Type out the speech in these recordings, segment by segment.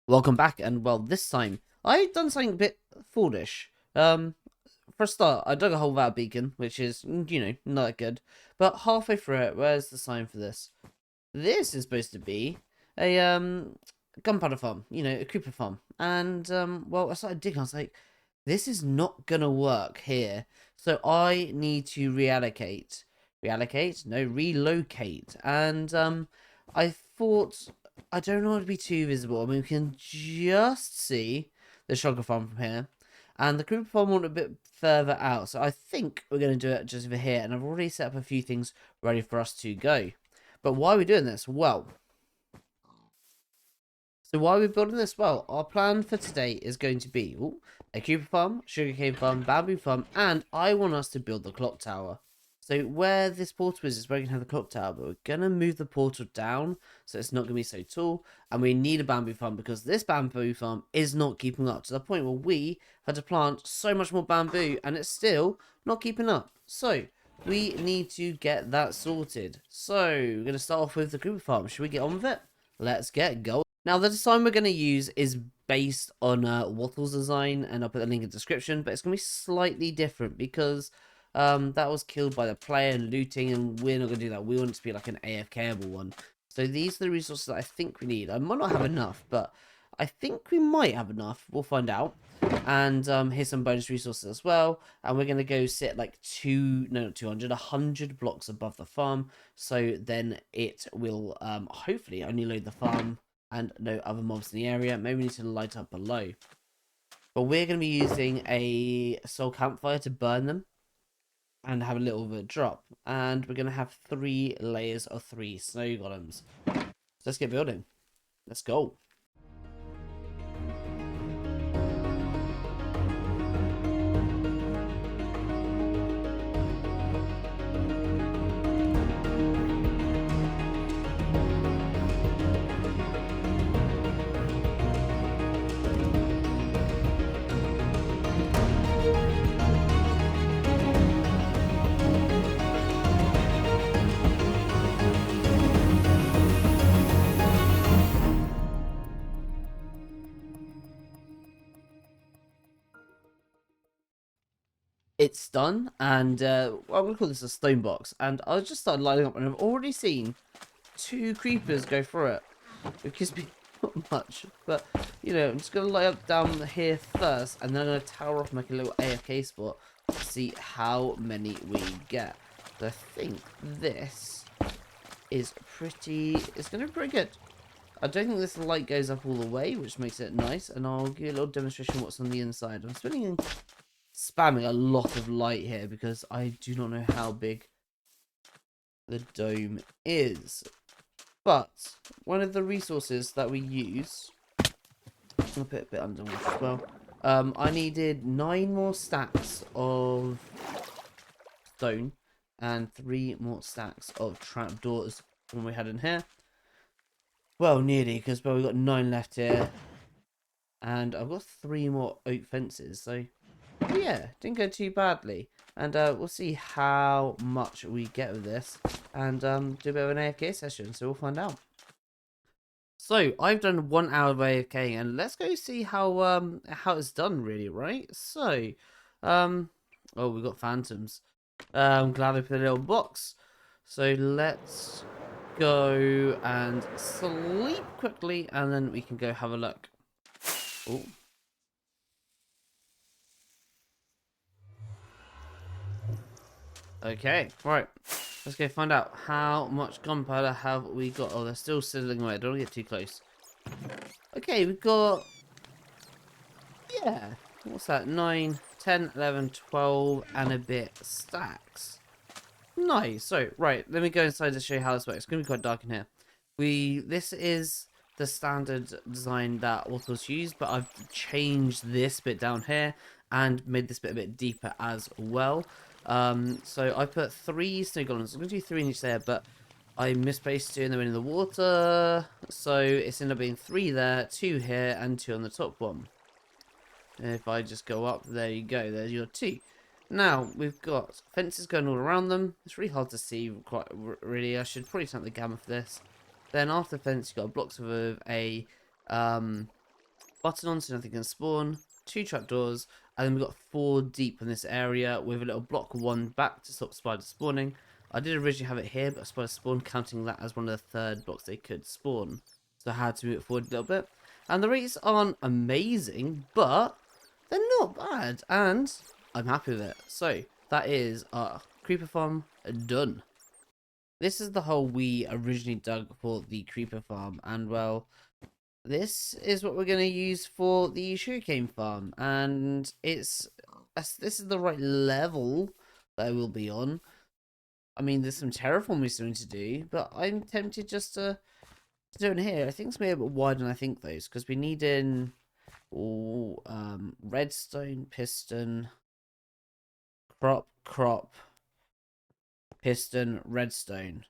Welcome back, and well, this time I've done something a bit foolish. For a start, I dug a hole without a beacon, which is, not that good. But halfway through it, where's the sign for this? This is supposed to be a gunpowder farm, a creeper farm. And well, I started digging. I was like, this is not gonna work here. So I need to reallocate, no, relocate. And I thought I don't want to be too visible. I mean, we can just see the sugar farm from here, and the creeper farm went a bit further out. So I think we're going to do it just over here, and I've already set up a few things ready for us to go. But why are we doing this? Well, so why are we building this? Well, our plan for today is going to be a creeper farm, sugarcane farm, bamboo farm, and I want us to build the clock tower. So where this portal is where we can have the clock tower, but we're going to move the portal down so it's not going to be so tall. And we need a bamboo farm because this bamboo farm is not keeping up to the point where we had to plant so much more bamboo and it's still not keeping up. So we need to get that sorted. So we're going to start off with the creeper farm. Should we get on with it? Let's get going. Now the design we're going to use is based on Wattle's design, and I'll put the link in the description, but it's going to be slightly different because that was killed by the player and looting, and we're not going to do that. We want it to be like an AFKable one. So these are the resources that I think we need. I might not have enough, but I think we might have enough. We'll find out. And here's some bonus resources as well. And we're going to go sit like 100 blocks above the farm. So then it will hopefully only load the farm and no other mobs in the area. Maybe we need to light up below. But we're going to be using a soul campfire to burn them and have a little bit of drop. And we're going to have 3 layers of 3 snow golems. So let's get building. Let's go. It's done, and well, I'm gonna call this a stone box. And I just started lighting up, and I've already seen 2 creepers go through it. It gives me not much, but I'm just gonna light up down here first, and then I'm gonna tower off and make a little AFK spot to see how many we get. So I think this is it's gonna be pretty good. I don't think this light goes up all the way, which makes it nice, and I'll give you a little demonstration of what's on the inside. I'm spamming a lot of light here because I do not know how big the dome is. But one of the resources that we use, I'll put a bit underneath as well. I needed 9 more stacks of stone and 3 more stacks of trapdoors when we had in here. Well, nearly, because we've got 9 left here, and I've got 3 more oak fences, so yeah, didn't go too badly. And we'll see how much we get with this, and do a bit of an AFK session, so we'll find out. So I've done 1 hour of AFK, and let's go see how it's done, really, right? So oh, we've got phantoms. I'm glad I put a little box. So let's go and sleep quickly, and then we can go have a look. Oh. Okay, right. Let's go find out how much gunpowder have we got. Oh, they're still sizzling away. Don't get too close. Okay, we've got... yeah. What's that? 9, 10, 11, 12 and a bit stacks. Nice. So, right. Let me go inside to show you how this works. It's going to be quite dark in here. This is the standard design that Wattles used, but I've changed this bit down here and made this bit a bit deeper as well. So I put 3 snow golems. I'm going to do 3 in each there, but I misplaced 2 and they went in the water. So it's ended up being 3 there, 2 here, and 2 on the top one. And if I just go up, there you go. There's your 2. Now, we've got fences going all around them. It's really hard to see, quite really. I should probably turn up the gamma for this. Then after the fence, you've got blocks of a button on so nothing can spawn, 2 trapdoors, and then we've got 4 deep in this area with a little block 1 back to stop spiders spawning. I did originally have it here, but spiders spawned, counting that as one of the third blocks they could spawn. So I had to move it forward a little bit. And the rates aren't amazing, but they're not bad, and I'm happy with it. So that is our creeper farm done. This is the hole we originally dug for the creeper farm, and well, this is what we're going to use for the sugarcane farm, and this is the right level that I will be on. I mean, there's some terraforming still to do, but I'm tempted just to do it here. I think it's maybe a bit wider than I think those, because we need in redstone, piston, crop, piston, redstone.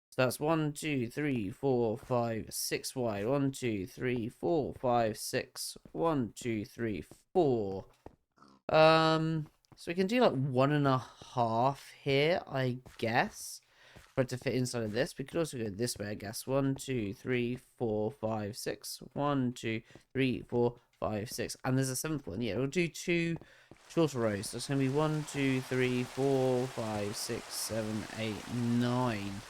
So that's 1, 2, 3, 4, 5, 6 wide. 1, 2, 3, 4, 5, 6. 1, 2, 3, 4. So we can do like 1.5 here, I guess, for it to fit inside of this. We could also go this way, I guess. 1, 2, 3, 4, 5, 6. 1, 2, 3, 4, 5, 6. And there's a 7th one. Yeah, we'll do 2 shorter rows. So it's going to be 1, 2, 3, 4, 5, 6, 7, 8, 9.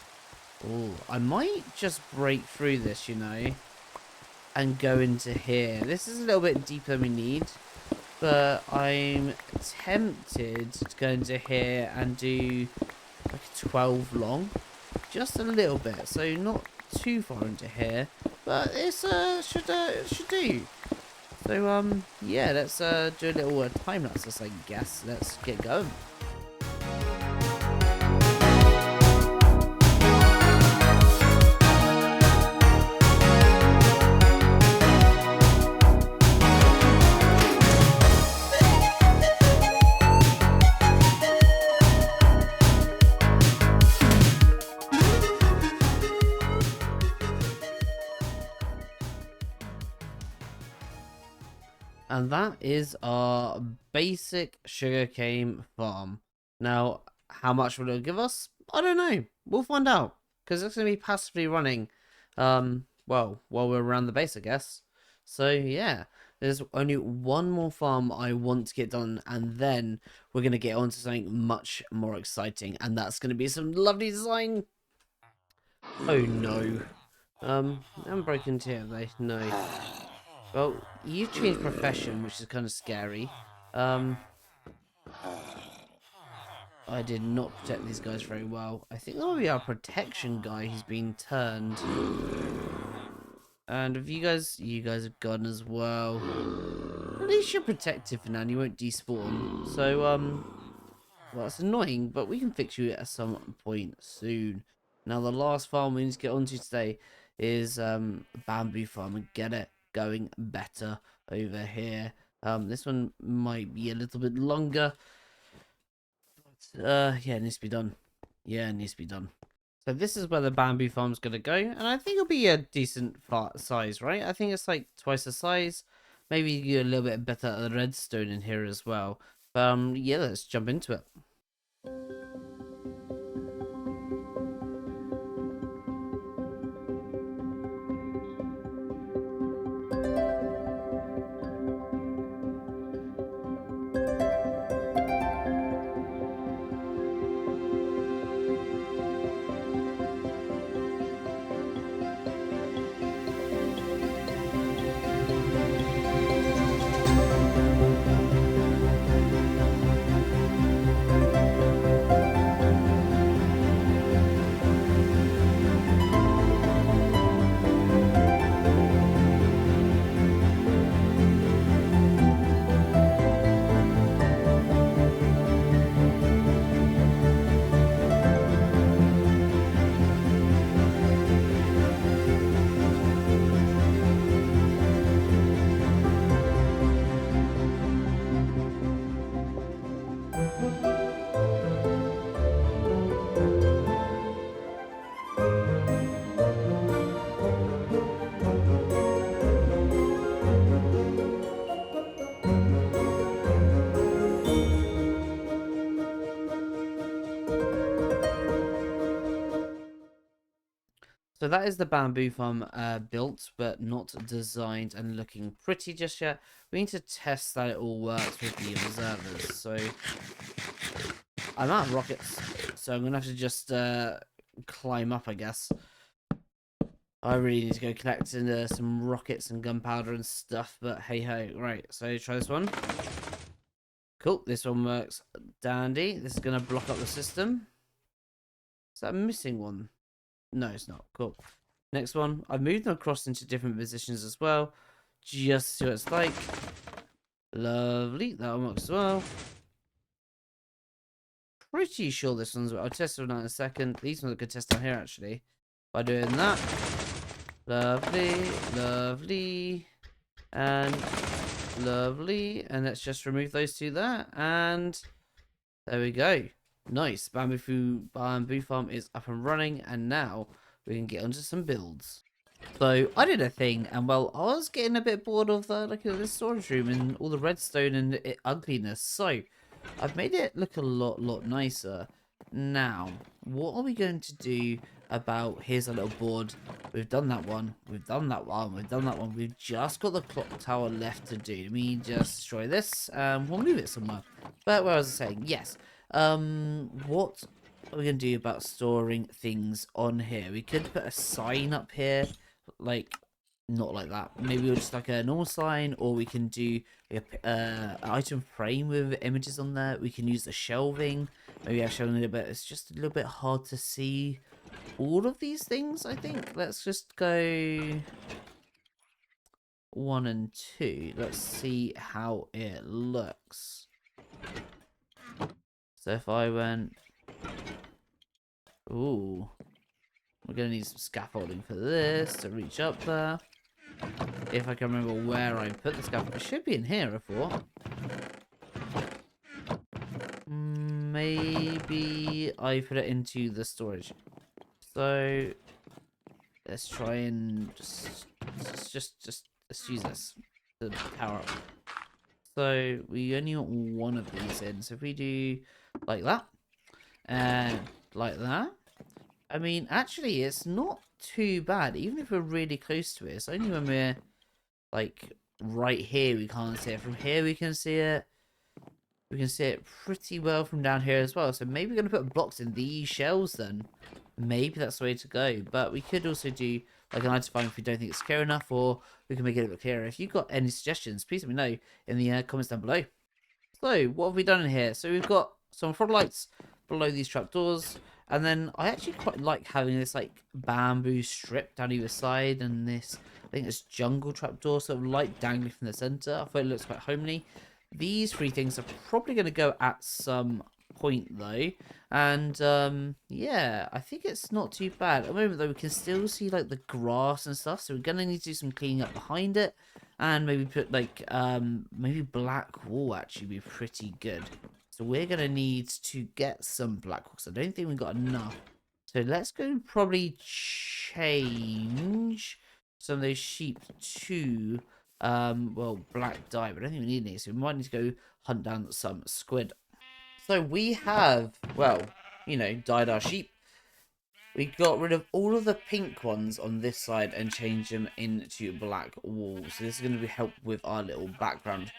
Oh, I might just break through this, you know, and go into here. This is a little bit deeper than we need, but I'm tempted to go into here and do like a 12 long, just a little bit, so not too far into here, but it's should do. So yeah, let's do a little time lapse, I guess. Let's get going. And that is our basic sugarcane farm. Now, how much will it give us? I don't know. We'll find out. Because it's going to be passively running, well, while we're around the base, I guess. So, yeah. There's only one more farm I want to get done. And then we're going to get on to something much more exciting. And that's going to be some lovely design. Oh, no. I'm broken into here, they? No. Well, you changed profession, which is kind of scary. I did not protect these guys very well. I think that might be our protection guy who's been turned. And if you guys have gone as well. At least you're protected for now and you won't despawn. So, well, that's annoying, but we can fix you at some point soon. Now, the last farm we need to get onto today is bamboo farm and get it going better over here. This one might be a little bit longer, but yeah, it needs to be done. Yeah, it needs to be done. So this is where the bamboo farm's gonna go, and I think it'll be a decent size, right? I think it's like twice the size. Maybe you get a little bit better at the redstone in here as well. Yeah, let's jump into it. So that is the bamboo farm built, but not designed and looking pretty just yet. We need to test that it all works with the observers. So I'm out of rockets, so I'm gonna have to just climb up, I guess. I really need to go collect some rockets and gunpowder and stuff, but hey ho. Right, so try this one. Cool, this one works dandy. This is gonna block up the system. Is that a missing one? No, it's not. Cool. Next one. I've moved them across into different positions as well. Just to see what it's like. Lovely. That one works as well. Pretty sure this one's... I'll test it out in a second. These ones I could test down here, actually. By doing that. Lovely. Lovely. And lovely. And let's just remove those two there. And there we go. Nice. Bamboo farm is up and running. And now we can get onto some builds. So I did a thing, and well, I was getting a bit bored of the storage room and all the redstone and ugliness. So I've made it look a lot nicer. Now, what are we going to do about? Here's a little board. We've done that one. We've done that one. We've done that one. We've just got the clock tower left to do. Let me just destroy this. We'll move it somewhere. But what was I saying? Yes. What are we going to do about storing things on here? We could put a sign up here, like, not like that. Maybe we'll just like a normal sign, or we can do like a item frame with images on there. We can use the shelving. Maybe I've shown a little bit. It's just a little bit hard to see all of these things, I think. Let's just go 1 and 2. Let's see how it looks. So if I went... Ooh. We're going to need some scaffolding for this to reach up there. If I can remember where I put the scaffolding. It should be in here, I thought. Maybe I put it into the storage. So let's try and just let's use this to power up. So we only want one of these in. So if we do like that and like that, I mean, actually, it's not too bad. Even if we're really close to it, it's only when we're like right here we can't see it. From here we can see it. We can see it pretty well from down here as well. So maybe we're going to put blocks in these shells then. Maybe that's the way to go. But we could also do like an item find if we don't think it's clear enough, or we can make it a bit clearer. If you've got any suggestions, please let me know in the comments down below. So what have we done in here? So we've got some floodlights below these trapdoors. And then I actually quite like having this like bamboo strip down either side, and this, I think it's jungle trapdoor, sort of light dangling from the center. I thought it looks quite homely. These three things are probably going to go at some point though, and yeah, I think it's not too bad. At the moment though, we can still see like the grass and stuff, so we're going to need to do some cleaning up behind it, and maybe put like maybe black wool actually be pretty good. So we're going to need to get some black wool, because I don't think we've got enough. So let's go probably change some of those sheep to well, black dye, but I don't think we need any, so we might need to go hunt down some squid. So we have, well, you know, dyed our sheep. We got rid of all of the pink ones on this side and changed them into black wool. So this is going to be help with our little background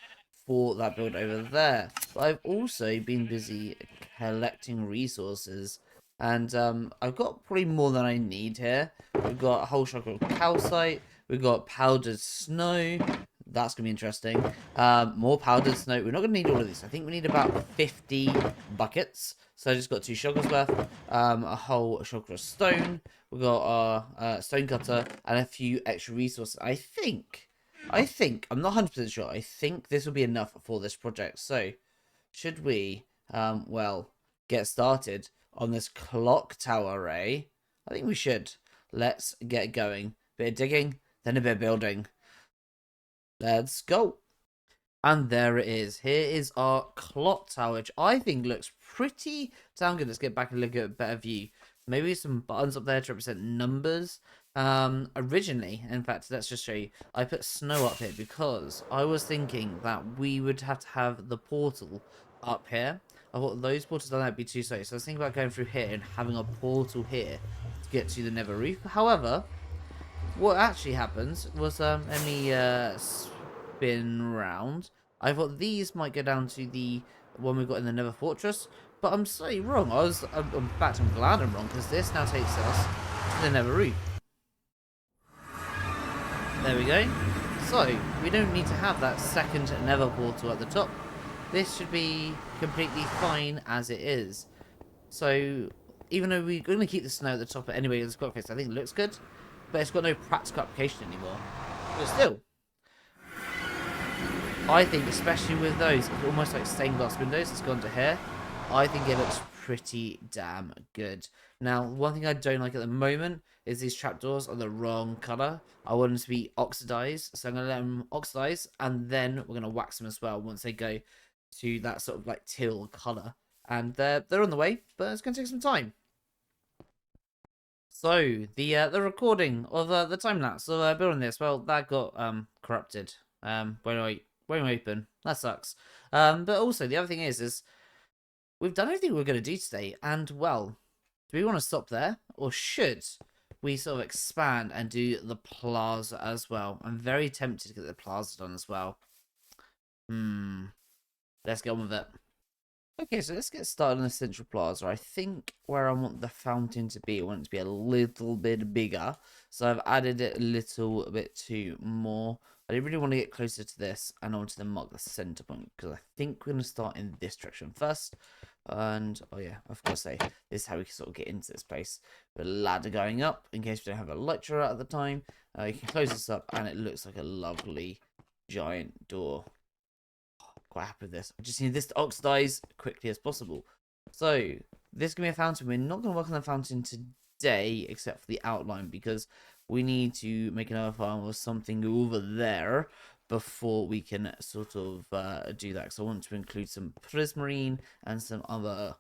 for that build over there. But I've also been busy collecting resources, and I've got probably more than I need here. We've got a whole chunk of calcite. We've got powdered snow. That's going to be interesting. More powdered snow. We're not going to need all of these. I think we need about 50 buckets. So I just got 2 sugars worth. A whole sugar of stone. We've got our stone cutter and a few extra resources. I think, I'm not 100% sure. I think this will be enough for this project. So should we, well, get started on this clock tower array? I think we should. Let's get going. Bit of digging, then a bit of building. Let's go. And there it is. Here is our clock tower, which I think looks pretty damn good. Let's get back and look at a better view. Maybe some buttons up there to represent numbers. Originally, in fact, let's just show you. I put snow up here because I was thinking that we would have to have the portal up here. I thought those portals on that would be too slow. So I was thinking about going through here and having a portal here to get to the Nether Roof. However, what actually happens was, let me spin round. I thought these might go down to the one we got in the Nether Fortress, but I'm slightly wrong. In fact, I'm glad I'm wrong, because this now takes us to the Nether Roof. There we go. So, we don't need to have that second Nether portal at the top. This should be completely fine as it is. So, even though we're going to keep the snow at the top anyway, it's got face, I think it looks good, but it's got no practical application anymore. But still, I think, especially with those, almost like stained glass windows that's gone to here, I think it looks pretty damn good. Now, one thing I don't like at the moment is these trapdoors are the wrong colour. I want them to be oxidized, so I'm going to let them oxidize, and then we're going to wax them as well once they go to that sort of like teal colour. And they're on the way, but it's going to take some time. So the recording of the time lapse of building this, well, that got corrupted. Won't open. That sucks. But also the other thing is we've done everything we're going to do today, and well, do we want to stop there, or should we sort of expand and do the plaza as well? I'm very tempted to get the plaza done as well. Let's get on with it. Okay, so let's get started on the central plaza. I think where I want the fountain to be, I want it to be a little bit bigger. So I've added it a little bit to more. I didn't really want to get closer to this, and I wanted to mark the center point, because I think we're going to start in this direction first. And, oh yeah, I've got to say, this is how we can sort of get into this place. With a ladder going up, in case we don't have a lecturer at the time. You can close this up, and it looks like a lovely giant door. Quite happy with this. I just need this to oxidize quickly as possible. So, this is going to be a fountain. We're not going to work on the fountain today, except for the outline, because we need to make another farm or something over there before we can sort of do that. So I want to include some prismarine and some other,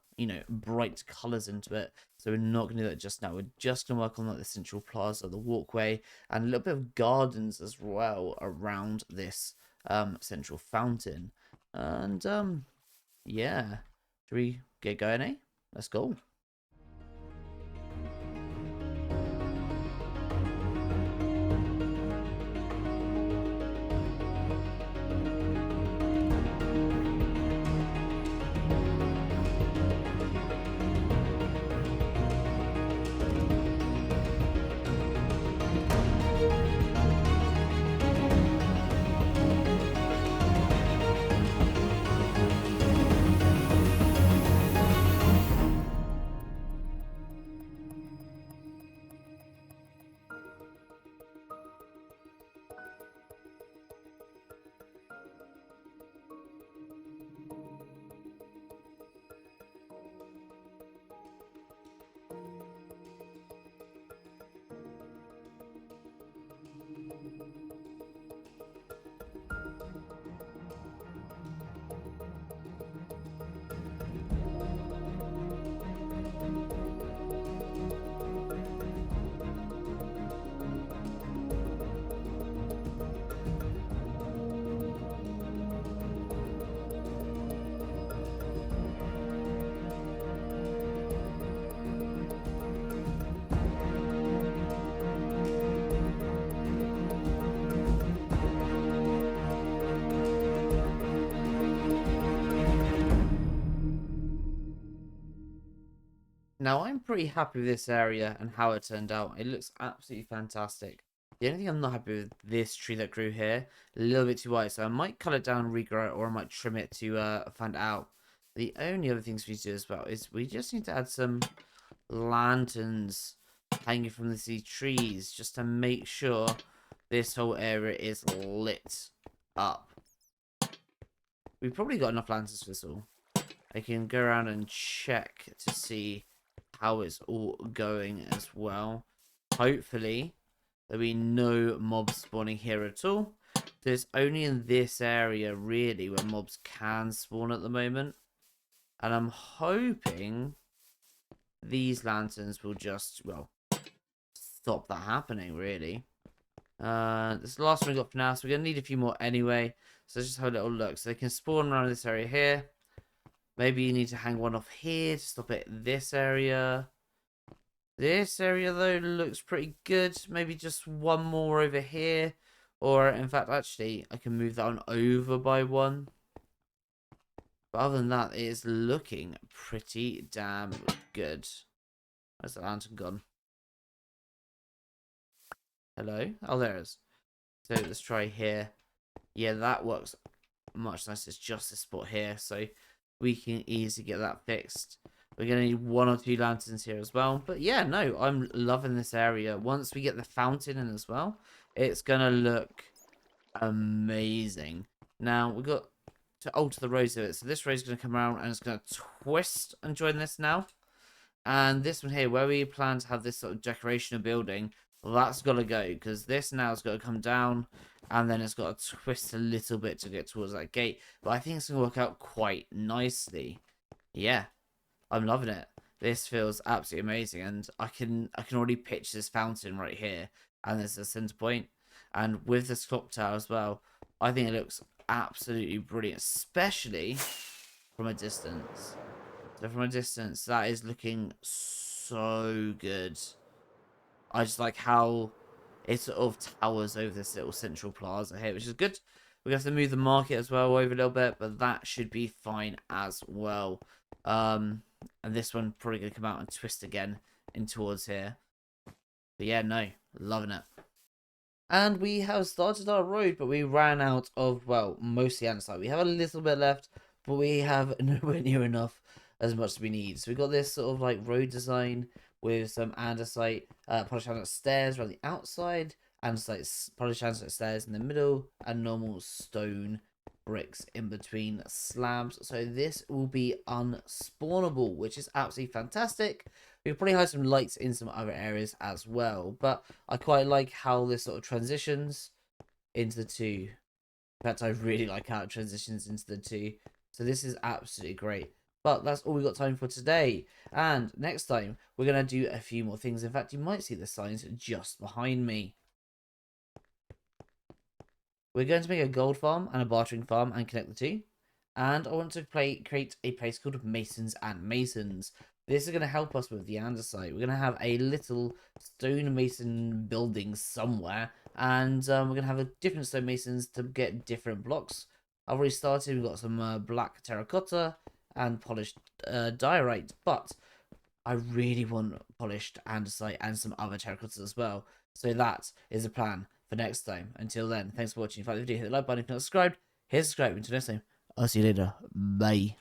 bright colors into it. So we're not going to do that just now. We're just going to work on like the central plaza, the walkway, and a little bit of gardens as well around this central fountain. And yeah, should we get going, eh? Let's go. Now, I'm pretty happy with this area and how it turned out. It looks absolutely fantastic. The only thing I'm not happy with this tree that grew here, a little bit too white, so I might cut it down and regrow it, or I might trim it to find out. The only other things we do as well is we just need to add some lanterns hanging from these trees just to make sure this whole area is lit up. We've probably got enough lanterns for this all. I can go around and check to see how it's all going as well. Hopefully, there'll be no mobs spawning here at all. There's only in this area, really, where mobs can spawn at the moment. And I'm hoping these lanterns will just, well, stop that happening, really. This is the last one we got for now, so we're going to need a few more anyway. So let's just have a little look. So they can spawn around this area here. Maybe you need to hang one off here to stop it this area. This area, though, looks pretty good. Maybe just one more over here. Or, in fact, actually, I can move that one over by one. But other than that, it is looking pretty damn good. Where's the lantern gone? Hello? Oh, there it is. So, let's try here. Yeah, that works much nicer. It's just this spot here. So, we can easily get that fixed. We're going to need one or two lanterns here as well. But yeah, no, I'm loving this area. Once we get the fountain in as well, it's going to look amazing. Now, we've got to alter the rows of it. So this row is going to come around and it's going to twist and join this now. And this one here, where we plan to have this sort of decoration of building, well, that's got to go. Because this now has got to come down. And then it's got to twist a little bit to get towards that gate. But I think it's going to work out quite nicely. Yeah. I'm loving it. This feels absolutely amazing, and I can already picture this fountain right here, and there's a center point, and with this clock tower as well. I think it looks absolutely brilliant, especially from a distance. So from a distance, that is looking so good. I just like how it sort of towers over this little central plaza here, which is good. We have to move the market as well over a little bit, but that should be fine as well. And this one probably going to come out and twist again in towards here. But yeah, no, loving it. And we have started our road, but we ran out of, well, mostly andesite. We have a little bit left, but we have nowhere near enough as much as we need. So we got this sort of like road design with some andesite, polished andesite stairs around the outside, andesite, polished andesite stairs in the middle, and normal stone bricks in between slabs. So this will be unspawnable, which is absolutely fantastic. We'll probably hide some lights in some other areas as well, but I quite like how this sort of transitions into the two. In fact, I really like how it transitions into the two. So this is absolutely great. But that's all we got time for today. And next time, we're going to do a few more things. In fact, you might see the signs just behind me. We're going to make a gold farm and a bartering farm and connect the two. And I want to create a place called Masons and Masons. This is going to help us with the andesite. We're going to have a little stone mason building somewhere. And we're going to have a different stone masons to get different blocks. I've already started. We've got some black terracotta and polished diorite. But I really want polished andesite and some other terracottas as well. So that is a plan for next time. Until then, thanks for watching. If you like the video, hit the like button. If you're not subscribed, hit subscribe. Until next time, I'll see you later. Bye.